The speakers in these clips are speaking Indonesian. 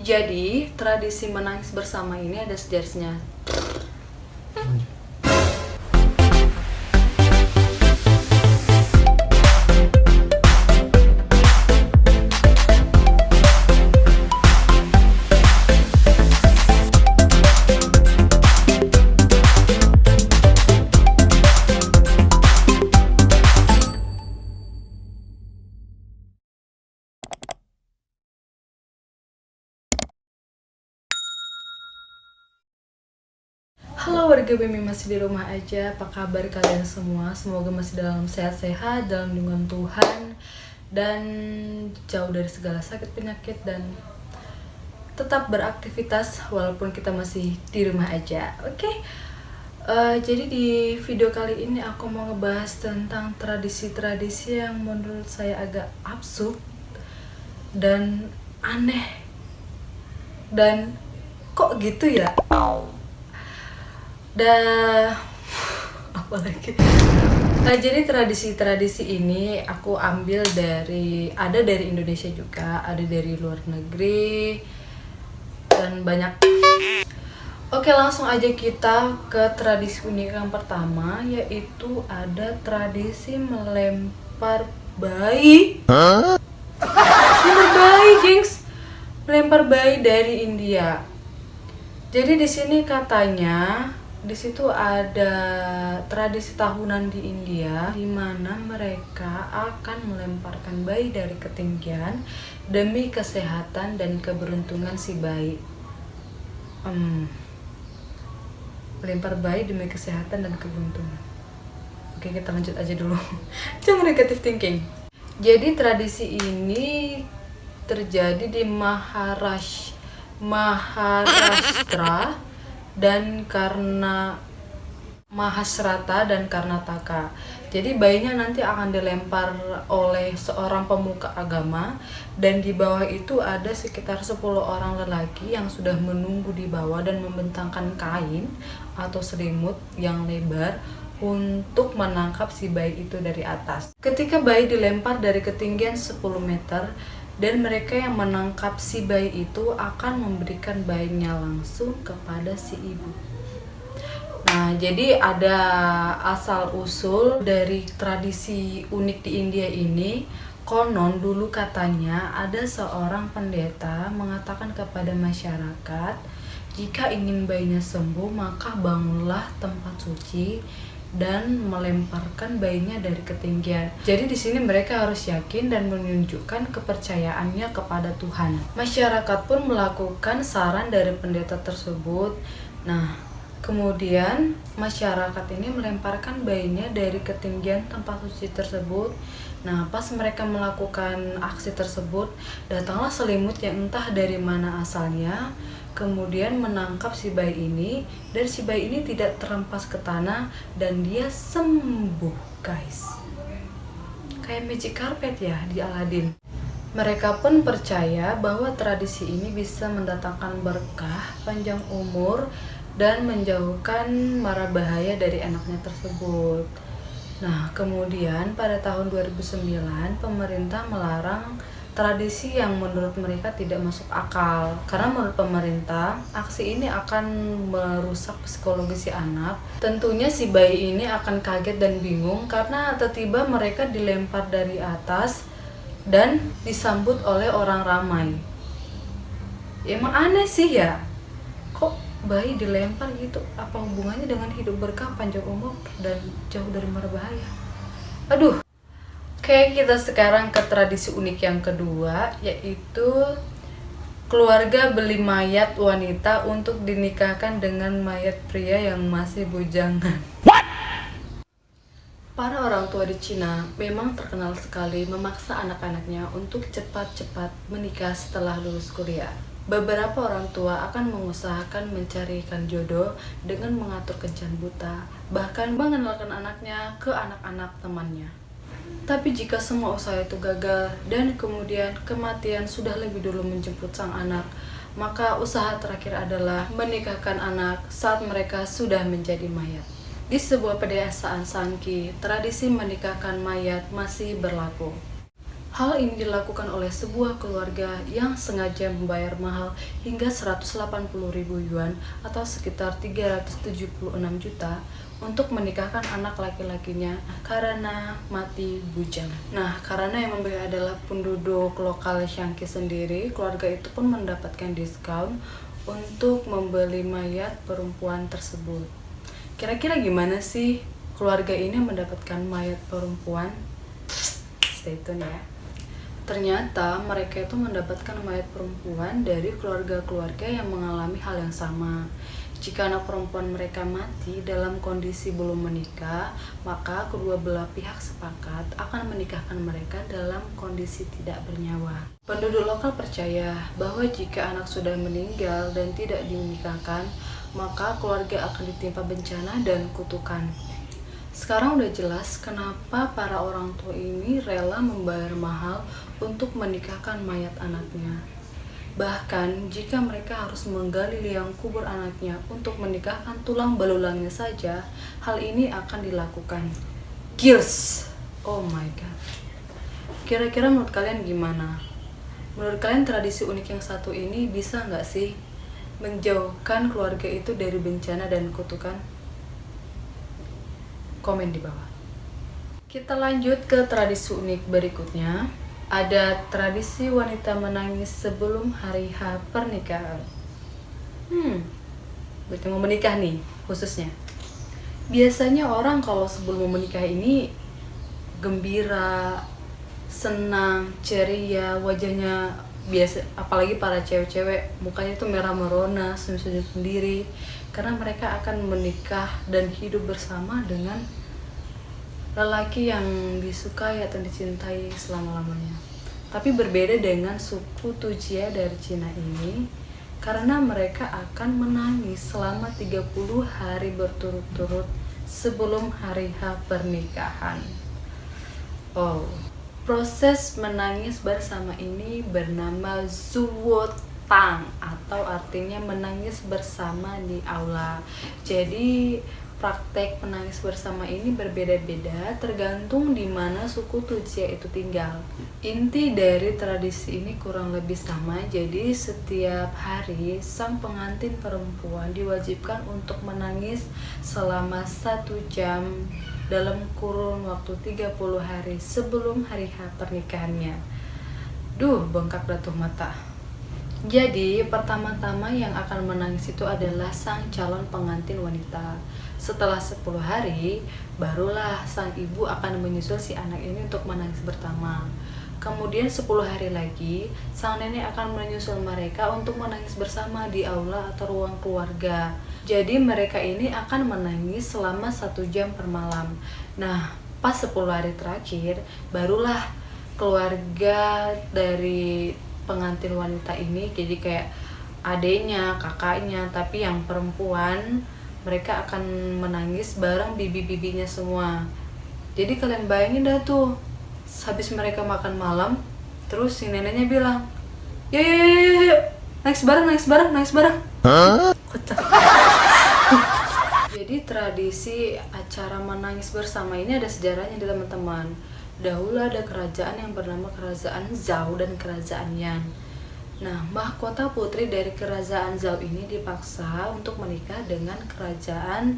Jadi, tradisi menangis bersama ini ada sejarahnya. Halo warga BEMI, masih di rumah aja. Apa kabar kalian semua? Semoga masih dalam sehat-sehat, dalam lindungan Tuhan, dan jauh dari segala sakit penyakit, dan tetap beraktivitas walaupun kita masih di rumah aja. Oke? Jadi di video kali ini aku mau ngebahas tentang tradisi-tradisi yang menurut saya agak absurd dan aneh. Dan kok gitu ya? Apalagi. Nah, jadi tradisi-tradisi ini aku ambil ada dari Indonesia juga, ada dari luar negeri, dan banyak. Oke, langsung aja kita ke tradisi unik yang pertama, yaitu ada tradisi melempar bayi. Melempar bayi, gengs. Melempar bayi dari India. Jadi di sini katanya di situ ada tradisi tahunan di India di mana mereka akan melemparkan bayi dari ketinggian demi kesehatan dan keberuntungan si bayi. Melempar bayi demi kesehatan dan keberuntungan. Oke, kita lanjut aja dulu. Jangan negative thinking. Jadi tradisi ini terjadi di Maharashtra dan Mahasrata dan Karnataka. Jadi bayinya nanti akan dilempar oleh seorang pemuka agama, dan di bawah itu ada sekitar 10 orang lelaki yang sudah menunggu di bawah dan membentangkan kain atau selimut yang lebar untuk menangkap si bayi itu dari atas. Ketika bayi dilempar dari ketinggian 10 meter, dan mereka yang menangkap si bayi itu akan memberikan bayinya langsung kepada si ibu. Nah, jadi ada asal-usul dari tradisi unik di India ini. Konon dulu katanya ada seorang pendeta mengatakan kepada masyarakat, jika ingin bayinya sembuh, maka bangunlah tempat suci dan melemparkan bayinya dari ketinggian. Jadi di sini mereka harus yakin dan menunjukkan kepercayaannya kepada Tuhan. Masyarakat pun melakukan saran dari pendeta tersebut. Nah, kemudian masyarakat ini melemparkan bayinya dari ketinggian tempat suci tersebut. Nah, pas mereka melakukan aksi tersebut, datanglah selimut yang entah dari mana asalnya, kemudian menangkap si bayi ini, dan si bayi ini tidak terhempas ke tanah dan dia sembuh, guys. Kayak magic carpet ya di Aladdin. Mereka pun percaya bahwa tradisi ini bisa mendatangkan berkah, panjang umur, dan menjauhkan mara bahaya dari anaknya tersebut. Nah, kemudian pada tahun 2009 pemerintah melarang tradisi yang menurut mereka tidak masuk akal, karena menurut pemerintah aksi ini akan merusak psikologi si anak. Tentunya si bayi ini akan kaget dan bingung karena tiba-tiba mereka dilempar dari atas dan disambut oleh orang ramai. Emang aneh sih ya, kok bayi dilempar gitu? Apa hubungannya dengan hidup berkah, panjang umur, dan jauh dari mara bahaya? Aduh. Oke, kita sekarang ke tradisi unik yang kedua, yaitu keluarga beli mayat wanita untuk dinikahkan dengan mayat pria yang masih bujangan. Para orang tua di Cina memang terkenal sekali memaksa anak-anaknya untuk cepat-cepat menikah setelah lulus kuliah. Beberapa orang tua akan mengusahakan mencarikan jodoh dengan mengatur kencan buta, bahkan mengenalkan anaknya ke anak-anak temannya. Tapi jika semua usaha itu gagal dan kemudian kematian sudah lebih dulu menjemput sang anak, maka usaha terakhir adalah menikahkan anak saat mereka sudah menjadi mayat. Di sebuah pedesaan Sanki, tradisi menikahkan mayat masih berlaku. Hal ini dilakukan oleh sebuah keluarga yang sengaja membayar mahal hingga 180.000 yuan atau sekitar 376 juta untuk menikahkan anak laki-lakinya karena mati bujang. Nah, karena yang membeli adalah penduduk lokal Shanxi sendiri, keluarga itu pun mendapatkan diskon untuk membeli mayat perempuan tersebut. Kira-kira gimana sih keluarga ini mendapatkan mayat perempuan? Stay tune ya. Ternyata mereka itu mendapatkan mayat perempuan dari keluarga-keluarga yang mengalami hal yang sama. Jika anak perempuan mereka mati dalam kondisi belum menikah, maka kedua belah pihak sepakat akan menikahkan mereka dalam kondisi tidak bernyawa. Penduduk lokal percaya bahwa jika anak sudah meninggal dan tidak dinikahkan, maka keluarga akan ditimpa bencana dan kutukan. Sekarang udah jelas kenapa para orang tua ini rela membayar mahal untuk menikahkan mayat anaknya. Bahkan jika mereka harus menggali liang kubur anaknya untuk menikahkan tulang belulangnya saja, hal ini akan dilakukan. Kills! Oh my god. Kira-kira menurut kalian gimana? Menurut kalian tradisi unik yang satu ini bisa nggak sih menjauhkan keluarga itu dari bencana dan kutukan? Komen di bawah. Kita lanjut ke tradisi unik berikutnya. Ada tradisi wanita menangis sebelum hari H pernikahan. Berarti mau menikah nih khususnya. Biasanya orang kalau sebelum mau menikah ini gembira, senang, ceria, wajahnya biasa, apalagi para cewek-cewek mukanya itu merah merona, senyum-senyum sendiri karena mereka akan menikah dan hidup bersama dengan lelaki yang disukai atau dicintai selama-lamanya. Tapi berbeda dengan suku Tujia dari Cina ini, karena mereka akan menangis selama 30 hari berturut-turut sebelum hari H pernikahan. Oh, proses menangis bersama ini bernama Zuotang atau artinya menangis bersama di aula. Jadi praktek menangis bersama ini berbeda-beda tergantung di mana suku Tujia itu tinggal. Inti dari tradisi ini kurang lebih sama, jadi setiap hari sang pengantin perempuan diwajibkan untuk menangis selama 1 jam dalam kurun waktu 30 hari sebelum hari H pernikahannya. Duh, bengkak dah tuh mata. Jadi, pertama-tama yang akan menangis itu adalah sang calon pengantin wanita. Setelah 10 hari, barulah sang ibu akan menyusul si anak ini untuk menangis pertama. Kemudian 10 hari lagi, sang nenek akan menyusul mereka untuk menangis bersama di aula atau ruang keluarga. Jadi mereka ini akan menangis selama 1 jam per malam. Nah, pas 10 hari terakhir, barulah keluarga dari pengantin wanita ini, jadi kayak adenya, kakaknya, tapi yang perempuan, mereka akan menangis bareng bibi-bibinya semua. Jadi kalian bayangin dah tuh, habis mereka makan malam, terus si neneknya bilang, yuk, nangis bareng. Kocak. Jadi tradisi acara menangis bersama ini ada sejarahnya nih teman-teman. Dahulu ada kerajaan yang bernama Kerajaan Zhao dan Kerajaan Yan. Nah, mahkota putri dari Kerajaan Zhao ini dipaksa untuk menikah dengan Kerajaan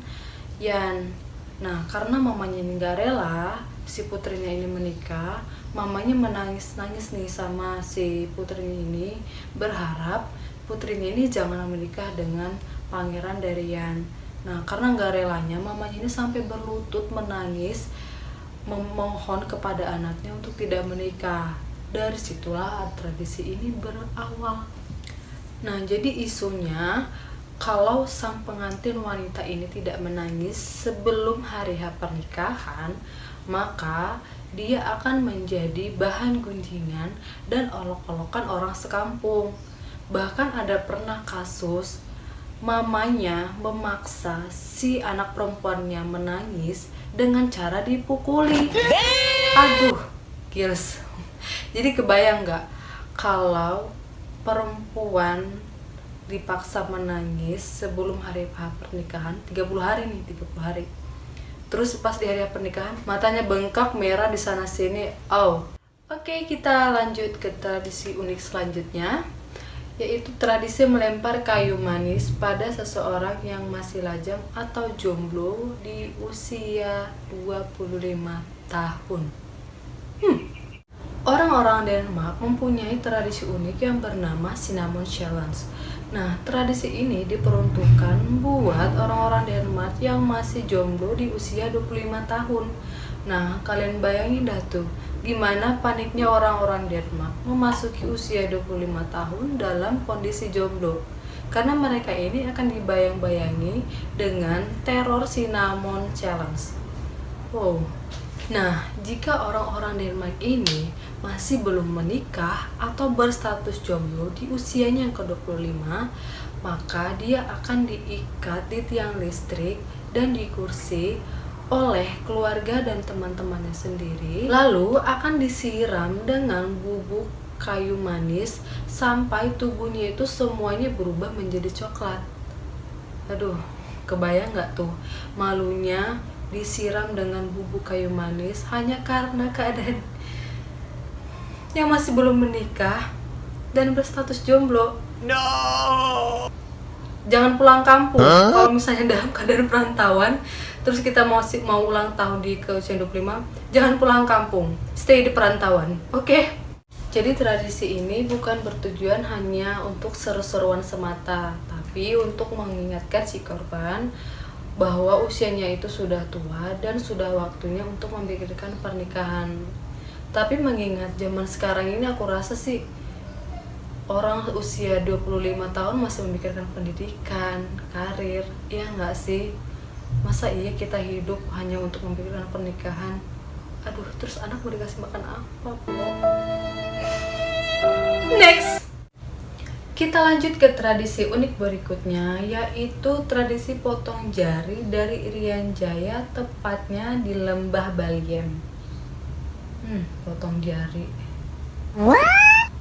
Yan. Nah, karena mamanya ini gak rela si putrinya ini menikah, mamanya menangis-nangis nih sama si putrinya ini, berharap putrinya ini jangan menikah dengan pangeran dari Yan. Nah, karena gak relanya, mamanya ini sampai berlutut menangis memohon kepada anaknya untuk tidak menikah. Dari situlah tradisi ini berawal. Nah, jadi isunya kalau sang pengantin wanita ini tidak menangis sebelum hari H pernikahan, maka dia akan menjadi bahan gunjingan dan olok-olokan orang sekampung. Bahkan ada pernah kasus mamanya memaksa si anak perempuannya menangis dengan cara dipukuli. Aduh, gils. Jadi kebayang nggak kalau perempuan dipaksa menangis sebelum hari pernikahan, 30 hari nih, 30 hari. Terus pas di hari pernikahan matanya bengkak merah di sana sini. Oh, Oke, kita lanjut ke tradisi unik selanjutnya, yaitu tradisi melempar kayu manis pada seseorang yang masih lajang atau jomblo di usia 25 tahun. Orang-orang Denmark mempunyai tradisi unik yang bernama Cinnamon Challenge. Nah, tradisi ini diperuntukkan buat orang-orang Denmark yang masih jomblo di usia 25 tahun. Nah, kalian bayangin dah tuh, gimana paniknya orang-orang Denmark memasuki usia 25 tahun dalam kondisi jomblo. Karena mereka ini akan dibayang-bayangi dengan teror Cinnamon Challenge. Wow. Nah, jika orang-orang Denmark ini masih belum menikah atau berstatus jomblo di usianya yang ke-25, maka dia akan diikat di tiang listrik dan di kursi oleh keluarga dan teman-temannya sendiri, lalu akan disiram dengan bubuk kayu manis sampai tubuhnya itu semuanya berubah menjadi coklat. Aduh, kebayang nggak tuh malunya disiram dengan bubuk kayu manis hanya karena keadaan yang masih belum menikah dan berstatus jomblo. No. Jangan pulang kampung. Kalau misalnya dalam keadaan perantauan, terus kita mau ulang tahun di usia 25, jangan pulang kampung. Stay di perantauan. Oke? Jadi tradisi ini bukan bertujuan hanya untuk seru-seruan semata, tapi untuk mengingatkan si korban bahwa usianya itu sudah tua dan sudah waktunya untuk memikirkan pernikahan. Tapi mengingat zaman sekarang ini, aku rasa sih orang usia 25 tahun masih memikirkan pendidikan, karir, iya nggak sih? Masa iya kita hidup hanya untuk memikirkan pernikahan? Aduh, terus anak mau dikasih makan apa, Po? Next! Kita lanjut ke tradisi unik berikutnya, yaitu tradisi potong jari dari Irian Jaya, tepatnya di Lembah Baliem. Potong jari.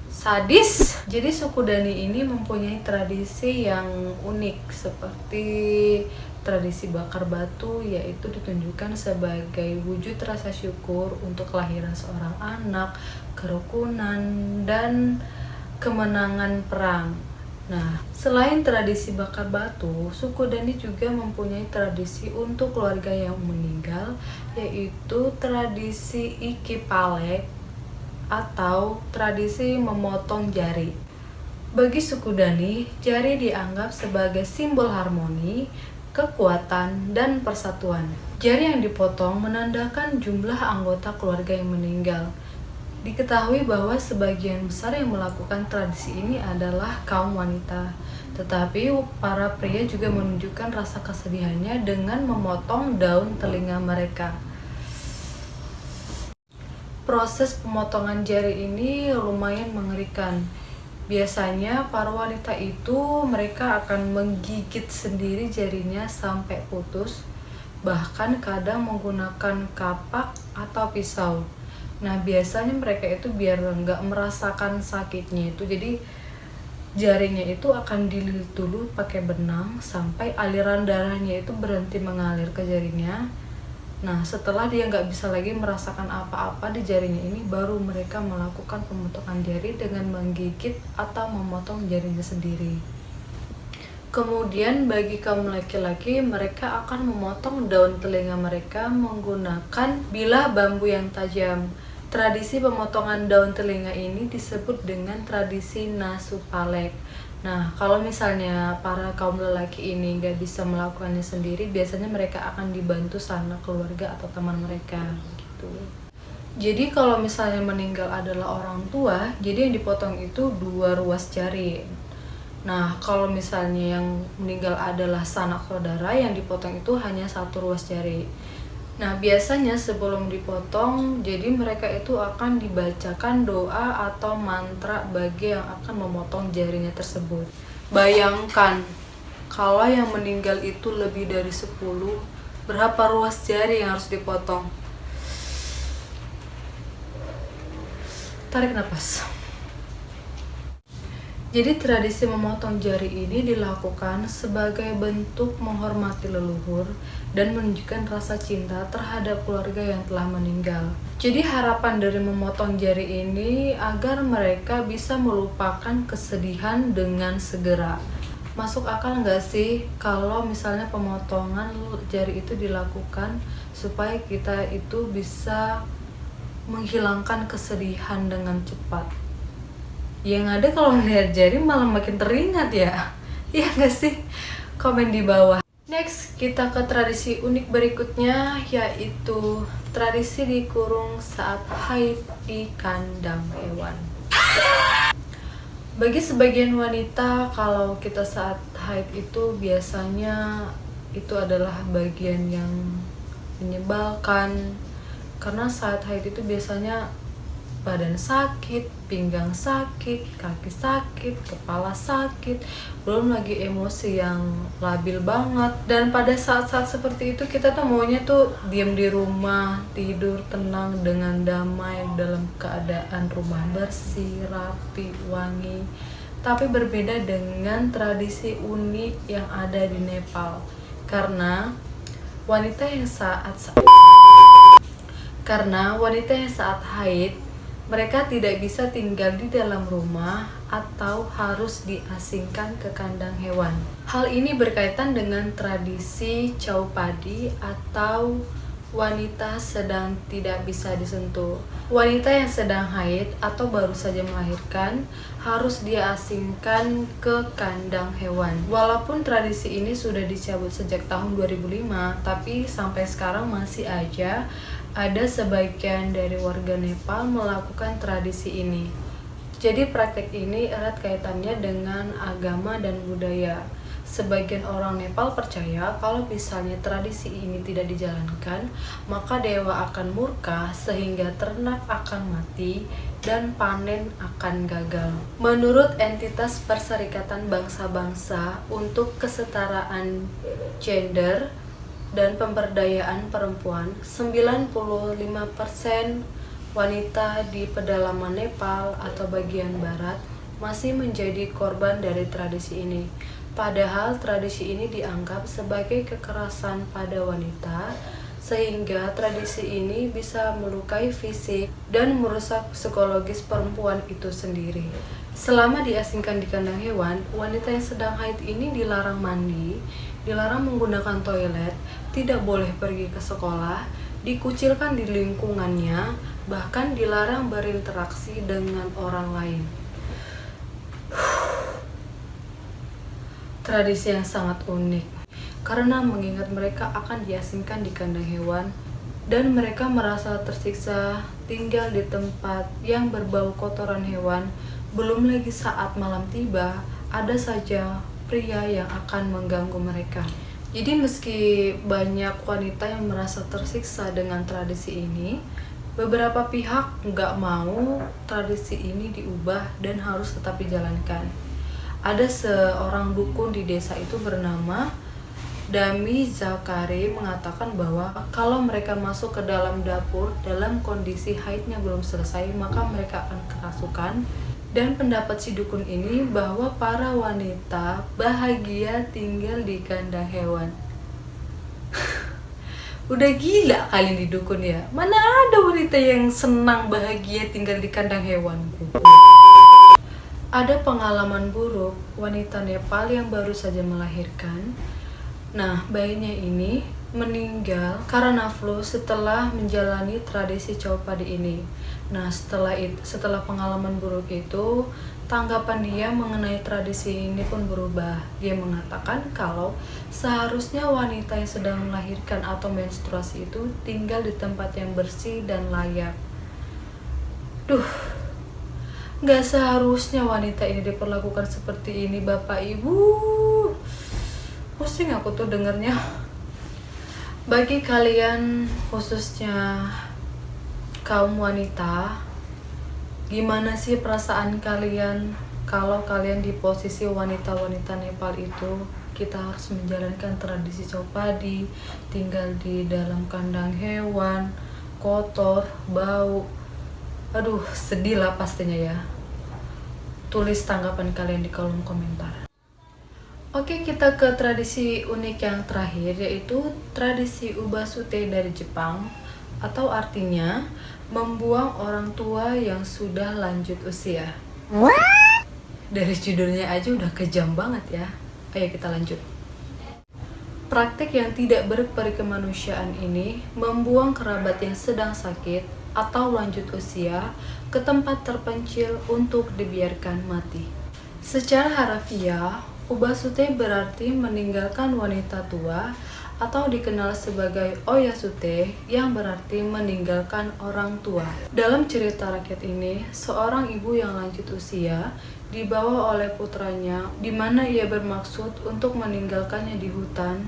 Sadis! Jadi suku Dani ini mempunyai tradisi yang unik, seperti tradisi bakar batu, yaitu ditunjukkan sebagai wujud rasa syukur untuk kelahiran seorang anak, kerukunan, dan kemenangan perang. Nah, selain tradisi bakar batu, suku Dani juga mempunyai tradisi untuk keluarga yang meninggal, yaitu tradisi Ikipalek atau tradisi memotong jari. Bagi suku Dani, jari dianggap sebagai simbol harmoni, kekuatan, dan persatuan. Jari yang dipotong menandakan jumlah anggota keluarga yang meninggal. Diketahui bahwa sebagian besar yang melakukan tradisi ini adalah kaum wanita, tetapi para pria juga menunjukkan rasa kesedihannya dengan memotong daun telinga mereka. Proses pemotongan jari ini lumayan mengerikan. Biasanya para wanita itu mereka akan menggigit sendiri jarinya sampai putus, bahkan kadang menggunakan kapak atau pisau. Nah, biasanya mereka itu biar nggak merasakan sakitnya itu, jadi jarinya itu akan dililit dulu pakai benang sampai aliran darahnya itu berhenti mengalir ke jarinya. Nah, setelah dia nggak bisa lagi merasakan apa-apa di jarinya ini, baru mereka melakukan pemotongan jari dengan menggigit atau memotong jarinya sendiri. Kemudian bagi kaum laki-laki, mereka akan memotong daun telinga mereka menggunakan bilah bambu yang tajam. Tradisi pemotongan daun telinga ini disebut dengan tradisi Nasupalek. Nah, kalau misalnya para kaum lelaki ini nggak bisa melakukannya sendiri, biasanya mereka akan dibantu sanak keluarga atau teman mereka gitu. Jadi kalau misalnya meninggal adalah orang tua, jadi yang dipotong itu 2 ruas jari. Nah, kalau misalnya yang meninggal adalah sanak saudara, yang dipotong itu hanya 1 ruas jari. Nah, biasanya sebelum dipotong, jadi mereka itu akan dibacakan doa atau mantra bagi yang akan memotong jarinya tersebut. Bayangkan, kalau yang meninggal itu lebih dari 10, berapa ruas jari yang harus dipotong? Tarik nafas. Jadi tradisi memotong jari ini dilakukan sebagai bentuk menghormati leluhur dan menunjukkan rasa cinta terhadap keluarga yang telah meninggal. Jadi harapan dari memotong jari ini agar mereka bisa melupakan kesedihan dengan segera. Masuk akal nggak sih kalau misalnya pemotongan jari itu dilakukan supaya kita itu bisa menghilangkan kesedihan dengan cepat? Yang ada kalau ngeliat jari malah makin teringat ya. Iya nggak sih? Komen di bawah. Next, kita ke tradisi unik berikutnya, yaitu tradisi dikurung saat haid di kandang hewan. Bagi sebagian wanita, kalau kita saat haid itu biasanya itu adalah bagian yang menyebalkan. Karena saat haid itu biasanya badan sakit, pinggang sakit, kaki sakit, kepala sakit, belum lagi emosi yang labil banget. Dan pada saat-saat seperti itu kita tuh maunya tuh diam di rumah, tidur tenang dengan damai dalam keadaan rumah bersih, rapi, wangi. Tapi berbeda dengan tradisi unik yang ada di Nepal. Karena wanita yang saat haid, mereka tidak bisa tinggal di dalam rumah atau harus diasingkan ke kandang hewan. Hal ini berkaitan dengan tradisi Chaupadi atau wanita sedang tidak bisa disentuh. Wanita yang sedang haid atau baru saja melahirkan harus diasingkan ke kandang hewan. Walaupun tradisi ini sudah dicabut sejak tahun 2005, tapi sampai sekarang masih aja ada sebagian dari warga Nepal melakukan tradisi ini. Jadi praktek ini erat kaitannya dengan agama dan budaya. Sebagian orang Nepal percaya kalau misalnya tradisi ini tidak dijalankan, maka dewa akan murka sehingga ternak akan mati dan panen akan gagal. Menurut entitas Perserikatan Bangsa-Bangsa untuk Kesetaraan Gender dan Pemberdayaan Perempuan, 95% wanita di pedalaman Nepal atau bagian barat masih menjadi korban dari tradisi ini. Padahal tradisi ini dianggap sebagai kekerasan pada wanita, sehingga tradisi ini bisa melukai fisik dan merusak psikologis perempuan itu sendiri. Selama diasingkan di kandang hewan, wanita yang sedang haid ini dilarang mandi, dilarang menggunakan toilet, tidak boleh pergi ke sekolah, dikucilkan di lingkungannya, bahkan dilarang berinteraksi dengan orang lain. Tradisi yang sangat unik, karena mengingat mereka akan diasingkan di kandang hewan, dan mereka merasa tersiksa tinggal di tempat yang berbau kotoran hewan. Belum lagi saat malam tiba, ada saja pria yang akan mengganggu mereka. Jadi meski banyak wanita yang merasa tersiksa dengan tradisi ini, beberapa pihak nggak mau tradisi ini diubah dan harus tetap dijalankan. Ada seorang dukun di desa itu bernama Dami Zakari mengatakan bahwa kalau mereka masuk ke dalam dapur dalam kondisi haidnya belum selesai, maka mereka akan kerasukan. Dan pendapat si dukun ini bahwa para wanita bahagia tinggal di kandang hewan. Udah gila kalian di dukun ya? Mana ada wanita yang senang bahagia tinggal di kandang hewan? Ada pengalaman buruk wanita Nepal yang baru saja melahirkan. Nah, bayinya ini meninggal karena flu setelah menjalani tradisi Chaupadi ini. Nah, setelah pengalaman buruk itu, tanggapan dia mengenai tradisi ini pun berubah. Dia mengatakan kalau seharusnya wanita yang sedang melahirkan atau menstruasi itu tinggal di tempat yang bersih dan layak. Gak seharusnya wanita ini diperlakukan seperti ini, Bapak Ibu. Pusing aku tuh dengernya. Bagi kalian, khususnya kaum wanita, gimana sih perasaan kalian kalau kalian di posisi wanita-wanita Nepal itu? Kita harus menjalankan tradisi Chaupadi, tinggal di dalam kandang hewan, kotor, bau. Aduh, sedih lah pastinya ya. tulis tanggapan kalian di kolom komentar. Oke, kita ke tradisi unik yang terakhir, yaitu tradisi ubasute dari Jepang, atau artinya membuang orang tua yang sudah lanjut usia. Dari judulnya aja udah kejam banget ya. Ayo kita lanjut. Praktik yang tidak berperikemanusiaan ini membuang kerabat yang sedang sakit atau lanjut usia ke tempat terpencil untuk dibiarkan mati. Secara harafiah, ubasute berarti meninggalkan wanita tua atau dikenal sebagai oyasute yang berarti meninggalkan orang tua. Dalam cerita rakyat ini, seorang ibu yang lanjut usia dibawa oleh putranya di mana ia bermaksud untuk meninggalkannya di hutan,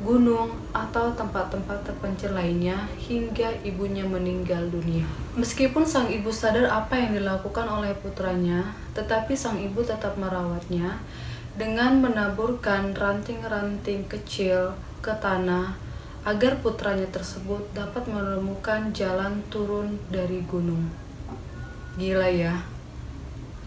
gunung, atau tempat-tempat terpencil lainnya hingga ibunya meninggal dunia. Meskipun sang ibu sadar apa yang dilakukan oleh putranya, tetapi sang ibu tetap merawatnya dengan menaburkan ranting-ranting kecil ke tanah agar putranya tersebut dapat menemukan jalan turun dari gunung. Gila ya.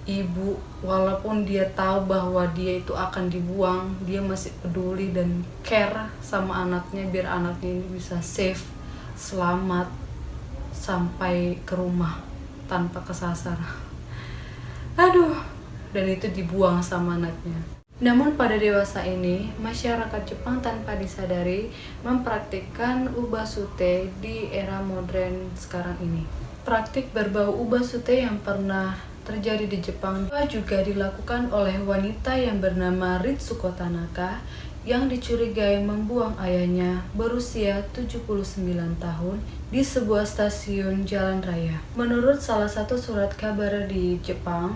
Ibu, walaupun dia tahu bahwa dia itu akan dibuang, dia masih peduli dan care sama anaknya biar anaknya ini bisa safe, selamat sampai ke rumah tanpa kesasar. Aduh, dan itu dibuang sama anaknya. Namun pada dewasa ini, masyarakat Jepang tanpa disadari mempraktikkan ubasute di era modern sekarang ini. Praktik berbau ubasute yang pernah terjadi di Jepang juga dilakukan oleh wanita yang bernama Ritsuko Tanaka yang dicurigai membuang ayahnya berusia 79 tahun di sebuah stasiun jalan raya. Menurut salah satu surat kabar di Jepang,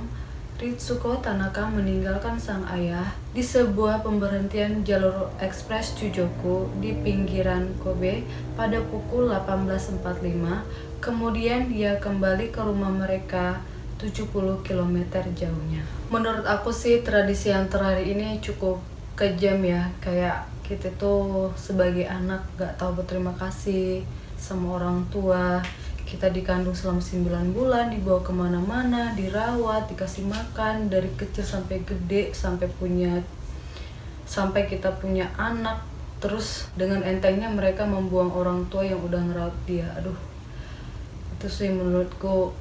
Ritsuko Tanaka meninggalkan sang ayah di sebuah pemberhentian jalur ekspres Chujoku di pinggiran Kobe pada pukul 18.45. Kemudian dia kembali ke rumah mereka 70 km jauhnya. Menurut aku sih tradisi yang terakhir ini cukup kejam ya. Kayak kita tuh sebagai anak gak tahu berterima kasih sama orang tua. Kita dikandung selama 9 bulan, dibawa kemana-mana, dirawat, dikasih makan dari kecil sampai gede, sampai kita punya anak. Terus dengan entengnya mereka membuang orang tua yang udah ngerawat dia. Aduh, itu sih menurutku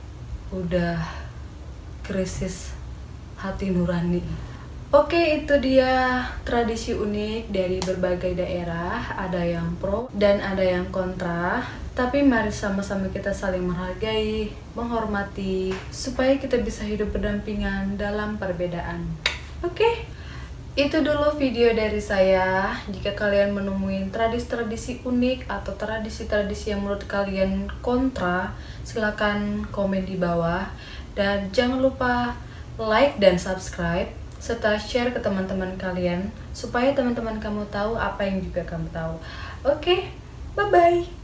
udah krisis hati nurani. Oke, itu dia tradisi unik dari berbagai daerah. Ada yang pro dan ada yang kontra. Tapi mari sama-sama kita saling menghargai, menghormati, supaya kita bisa hidup berdampingan dalam perbedaan. Oke, itu dulu video dari saya. Jika kalian menemukan tradisi-tradisi unik atau tradisi-tradisi yang menurut kalian kontra, silakan komen di bawah. Dan jangan lupa like dan subscribe, serta share ke teman-teman kalian, supaya teman-teman kamu tahu apa yang juga kamu tahu. Oke, bye-bye.